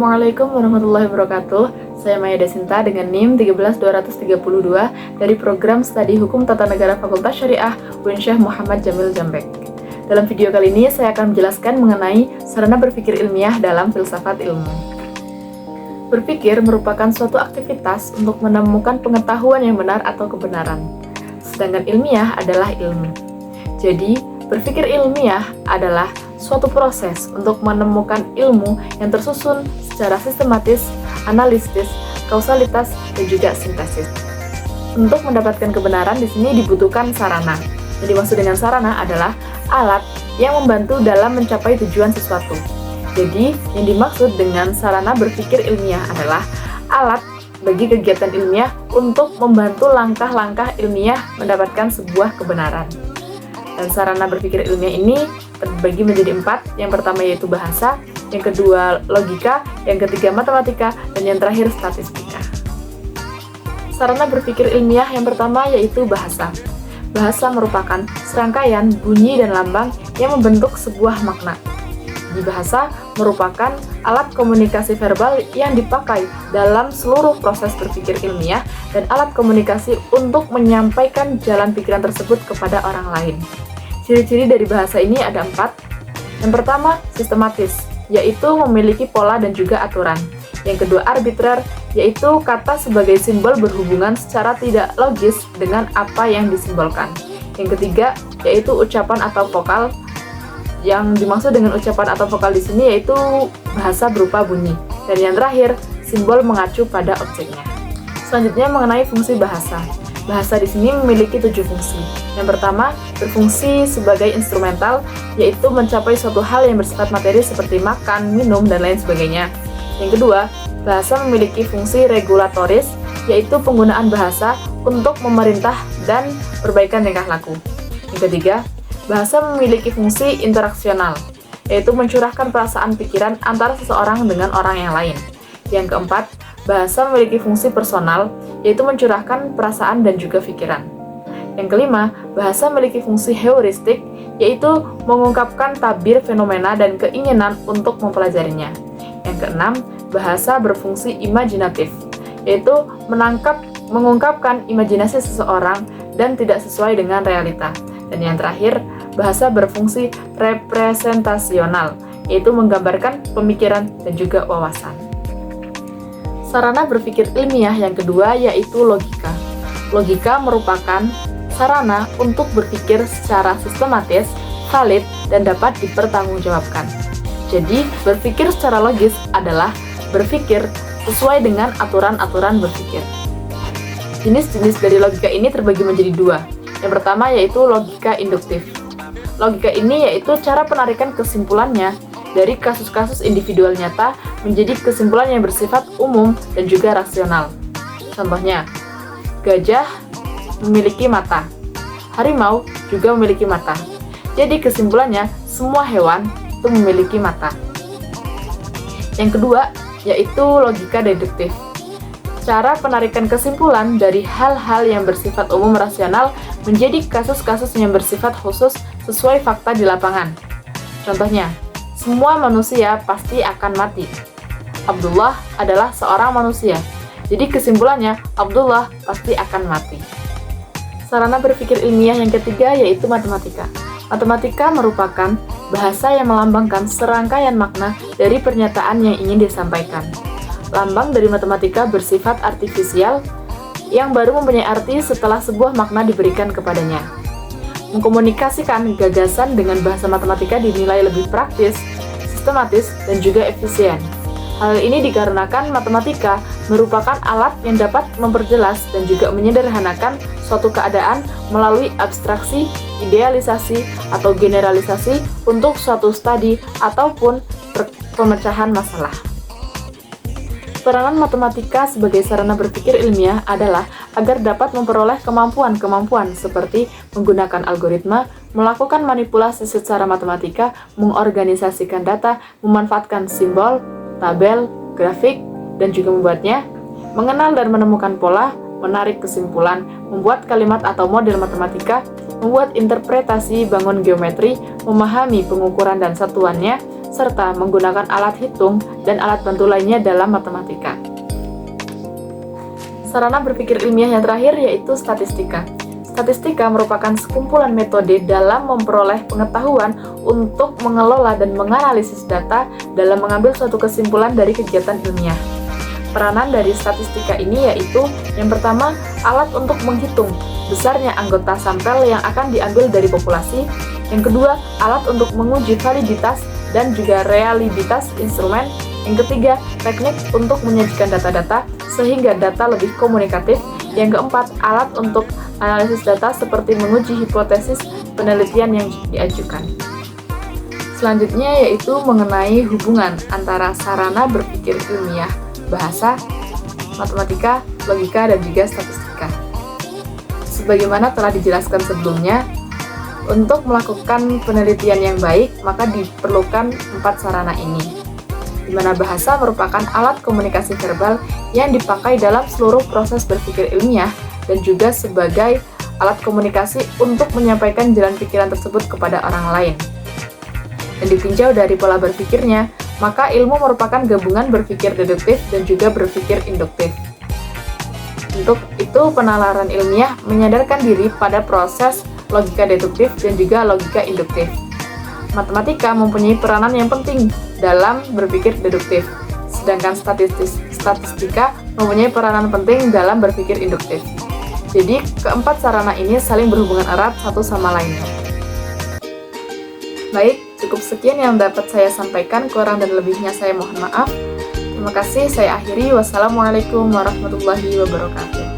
Assalamualaikum warahmatullahi wabarakatuh. Saya Maya Desinta dengan NIM 13232 dari program Studi Hukum Tata Negara Fakultas Syariah UIN Syekh Muhammad Jamil Jambek. Dalam video kali ini saya akan menjelaskan mengenai sarana berpikir ilmiah dalam filsafat ilmu. Berpikir merupakan suatu aktivitas untuk menemukan pengetahuan yang benar atau kebenaran. Sedangkan ilmiah adalah ilmu. Jadi, berpikir ilmiah adalah suatu proses untuk menemukan ilmu yang tersusun secara sistematis, analitis, kausalitas, dan juga sintesis. Untuk mendapatkan kebenaran di sini dibutuhkan sarana. Yang dimaksud dengan sarana adalah alat yang membantu dalam mencapai tujuan sesuatu. Jadi, yang dimaksud dengan sarana berpikir ilmiah adalah alat bagi kegiatan ilmiah untuk membantu langkah-langkah ilmiah mendapatkan sebuah kebenaran. Dan sarana berpikir ilmiah ini terbagi menjadi 4. Yang pertama yaitu bahasa, yang kedua logika, yang ketiga matematika, dan yang terakhir statistika. Sarana berpikir ilmiah yang pertama yaitu bahasa. Bahasa merupakan serangkaian bunyi dan lambang yang membentuk sebuah makna. Di bahasa merupakan alat komunikasi verbal yang dipakai dalam seluruh proses berpikir ilmiah dan alat komunikasi untuk menyampaikan jalan pikiran tersebut kepada orang lain. Ciri-ciri dari bahasa ini ada 4. Yang pertama, sistematis, yaitu memiliki pola dan juga aturan. Yang kedua, arbitrer, yaitu kata sebagai simbol berhubungan secara tidak logis dengan apa yang disimbolkan. Yang ketiga, yaitu ucapan atau vokal. Yang dimaksud dengan ucapan atau vokal di sini yaitu bahasa berupa bunyi. Dan yang terakhir, simbol mengacu pada objeknya. Selanjutnya mengenai fungsi bahasa. Bahasa di sini memiliki 7 fungsi. Yang pertama, berfungsi sebagai instrumental, yaitu mencapai suatu hal yang bersifat materi seperti makan, minum, dan lain sebagainya. Yang kedua, bahasa memiliki fungsi regulatoris, yaitu penggunaan bahasa untuk memerintah dan perbaikan tingkah laku. Yang ketiga, bahasa memiliki fungsi interaksional, yaitu mencurahkan perasaan pikiran antara seseorang dengan orang yang lain. Yang keempat, bahasa memiliki fungsi personal, yaitu mencurahkan perasaan dan juga pikiran. Yang kelima, bahasa memiliki fungsi heuristik, yaitu mengungkapkan tabir fenomena dan keinginan untuk mempelajarinya. Yang keenam, bahasa berfungsi imajinatif, yaitu mengungkapkan imajinasi seseorang dan tidak sesuai dengan realita. Dan yang terakhir, bahasa berfungsi representasional, yaitu menggambarkan pemikiran dan juga wawasan. Sarana berpikir ilmiah yang kedua yaitu logika. Logika merupakan sarana untuk berpikir secara sistematis, valid, dan dapat dipertanggungjawabkan. Jadi, berpikir secara logis adalah berpikir sesuai dengan aturan-aturan berpikir. Jenis-jenis dari logika ini terbagi menjadi 2. Yang pertama yaitu logika induktif. Logika ini yaitu cara penarikan kesimpulannya dari kasus-kasus individual nyata menjadi kesimpulan yang bersifat umum dan juga rasional. Contohnya, gajah memiliki mata, harimau juga memiliki mata. Jadi kesimpulannya, semua hewan itu memiliki mata. Yang kedua, yaitu logika deduktif. Cara penarikan kesimpulan dari hal-hal yang bersifat umum rasional menjadi kasus-kasus yang bersifat khusus sesuai fakta di lapangan. Contohnya, semua manusia pasti akan mati. Abdullah adalah seorang manusia. Jadi kesimpulannya, Abdullah pasti akan mati. Sarana berpikir ilmiah yang ketiga yaitu matematika. Matematika merupakan bahasa yang melambangkan serangkaian makna dari pernyataan yang ingin disampaikan. Lambang dari matematika bersifat artifisial yang baru mempunyai arti setelah sebuah makna diberikan kepadanya. Mengkomunikasikan gagasan dengan bahasa matematika dinilai lebih praktis, sistematis, dan juga efisien. Hal ini dikarenakan matematika merupakan alat yang dapat memperjelas dan juga menyederhanakan suatu keadaan melalui abstraksi, idealisasi, atau generalisasi untuk suatu studi ataupun pemecahan masalah. Peranan matematika sebagai sarana berpikir ilmiah adalah agar dapat memperoleh kemampuan-kemampuan seperti menggunakan algoritma, melakukan manipulasi secara matematika, mengorganisasikan data, memanfaatkan simbol, tabel, grafik, dan juga membuatnya, mengenal dan menemukan pola, menarik kesimpulan, membuat kalimat atau model matematika, membuat interpretasi bangun geometri, memahami pengukuran dan satuannya, serta menggunakan alat hitung dan alat bantu lainnya dalam matematika. Sarana berpikir ilmiah yang terakhir yaitu statistika. Statistika merupakan sekumpulan metode dalam memperoleh pengetahuan untuk mengelola dan menganalisis data dalam mengambil suatu kesimpulan dari kegiatan ilmiah. Peranan dari statistika ini yaitu yang pertama, alat untuk menghitung besarnya anggota sampel yang akan diambil dari populasi. Yang kedua, alat untuk menguji validitas dan juga reliabilitas instrumen. Yang ketiga, teknik untuk menyajikan data-data sehingga data lebih komunikatif. Yang keempat, alat untuk analisis data seperti menguji hipotesis penelitian yang diajukan. Selanjutnya yaitu mengenai hubungan antara sarana berpikir ilmiah, bahasa, matematika, logika, dan juga statistika. Sebagaimana telah dijelaskan sebelumnya, untuk melakukan penelitian yang baik, maka diperlukan 4 sarana ini, di mana bahasa merupakan alat komunikasi verbal yang dipakai dalam seluruh proses berpikir ilmiah dan juga sebagai alat komunikasi untuk menyampaikan jalan pikiran tersebut kepada orang lain. Dan ditinjau dari pola berpikirnya, maka ilmu merupakan gabungan berpikir deduktif dan juga berpikir induktif. Untuk itu, penalaran ilmiah menyadarkan diri pada proses logika deduktif dan juga logika induktif. Matematika mempunyai peranan yang penting dalam berpikir deduktif, sedangkan statistika mempunyai peranan penting dalam berpikir induktif. Jadi, keempat sarana ini saling berhubungan erat satu sama lainnya. Baik, cukup sekian yang dapat saya sampaikan, kurang dan lebihnya saya mohon maaf. Terima kasih, saya akhiri. Wassalamualaikum warahmatullahi wabarakatuh.